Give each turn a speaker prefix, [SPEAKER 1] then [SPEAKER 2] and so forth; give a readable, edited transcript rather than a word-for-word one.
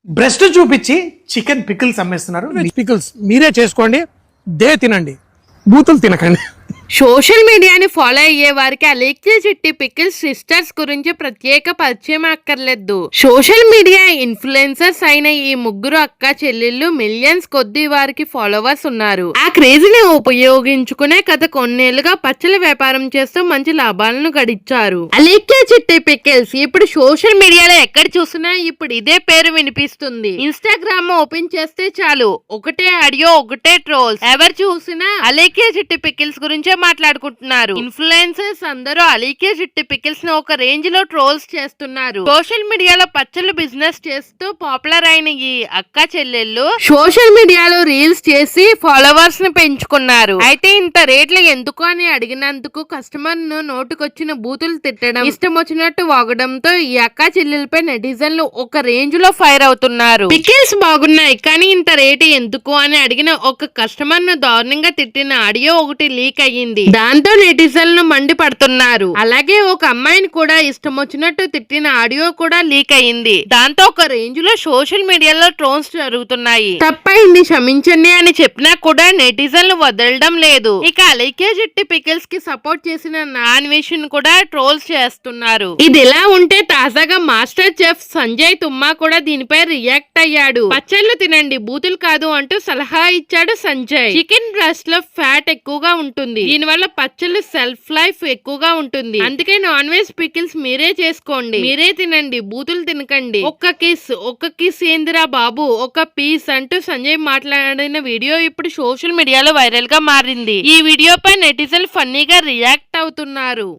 [SPEAKER 1] Breast చూపించి chicken pickles అమ్మేస్తున్నారు.
[SPEAKER 2] Pickles మీరే చేసుకోండి, తినండి, బూతులు తినకండి.
[SPEAKER 3] సోషల్ మీడియాని ఫాలో అయ్యే వారికి అలేఖ్య చిట్టి పికిల్స్ సిస్టర్స్ గురించి ప్రత్యేక పరిచయం అక్కర్లేదు. సోషల్ మీడియా ఇన్ఫ్లుయెన్సర్స్ అయిన ఈ ముగ్గురు అక్క చెల్లెళ్ళు మిలియన్స్ కొద్ది వారికి ఫాలోవర్స్ ఉన్నారు. ఆ క్రేజ్ ని ఉపయోగించుకునే గత కొన్నేళ్లుగా పచ్చల వ్యాపారం చేస్తూ మంచి లాభాలను గడించారు. అలేఖ్య చిట్టి పికిల్స్ ఇప్పుడు సోషల్ మీడియాలో ఎక్కడ చూసినా ఇప్పుడు ఇదే పేరు వినిపిస్తుంది. ఇన్స్టాగ్రామ్ ఓపెన్ చేస్తే చాలు ఒకటే ఆడియో, ఒకటే ట్రోల్స్. ఎవరు చూసినా అలేఖ్య చిట్టి పికిల్స్ గురించి మాట్లాడుకుంటున్నారు. ఇన్ఫ్లుయెన్సర్స్ అందరూ అలీకే చిట్టి పికిల్స్ ను ఒక రేంజ్ లో ట్రోల్స్ చేస్తున్నారు. సోషల్ మీడియాలో పచ్చళ్ళు బిజినెస్ చేస్తూ పాపులర్ అయిన ఈ అక్క చెల్లెళ్ళు సోషల్ మీడియాలో రీల్స్ చేసి ఫాలోవర్స్ ని పెంచుకున్నారు. అయితే ఇంత రేట్లు ఎందుకు అని అడిగినందుకు కస్టమర్ ను నోటుకొచ్చిన బూతులు తిట్టడం, ఇష్టం వచ్చినట్టు వాగడంతో ఈ అక్క చెల్లెలపై నెటిజన్లు ఒక రేంజ్ లో ఫైర్ అవుతున్నారు. పికిల్స్ బాగున్నాయి కానీ ఇంత రేటు ఎందుకు అని అడిగిన ఒక కస్టమర్ ను దారుణంగా తిట్టిన ఆడియో ఒకటి లీక్ అయ్యింది. దాంతో నెటిజన్లు మండిపడుతున్నారు. అలాగే ఒక అమ్మాయిని కూడా ఇష్టం వచ్చినట్టు తిట్టిన ఆడియో కూడా లీక్ అయ్యింది. దాంతో ఒక రేంజ్ లో సోషల్ మీడియాలో ట్రోల్స్ జరుగుతున్నాయి. తప్పైంది క్షమించండి అని చెప్పినా కూడా నెటిజన్లు వదలడం లేదు. ఇక అలేఖ్య చిట్టి పికిల్స్ కి సపోర్ట్ చేసిన నాన్వేషన్ కూడా ట్రోల్స్ చేస్తున్నారు. ఇది ఇలా ఉంటే తాజాగా మాస్టర్ చెఫ్ సంజయ్ తుమ్మా కూడా దీనిపై రియాక్ట్ అయ్యాడు. పచ్చళ్ళు తినండి, బూతులు కాదు అంటూ సలహా ఇచ్చాడు సంజయ్. చికెన్ బ్రెస్ట్ లో ఫ్యాట్ ఎక్కువగా ఉంటుంది, దీనివల్ల పచ్చళ్ళు సెల్ఫ్ లైఫ్ ఎక్కువగా ఉంటుంది. అందుకే నాన్ వెజ్ పికిల్స్ మీరే చేసుకోండి, మీరే తినండి, బూతులు తినకండి. ఒక్క కిస్ ఏందిరా బాబు, ఒక పీస్ అంటూ సంజయ్ మాట్లాడిన వీడియో ఇప్పుడు సోషల్ మీడియాలో వైరల్ గా మారింది. ఈ వీడియోపై నెటిజన్లు ఫన్నీగా రియాక్ట్ అవుతున్నారు.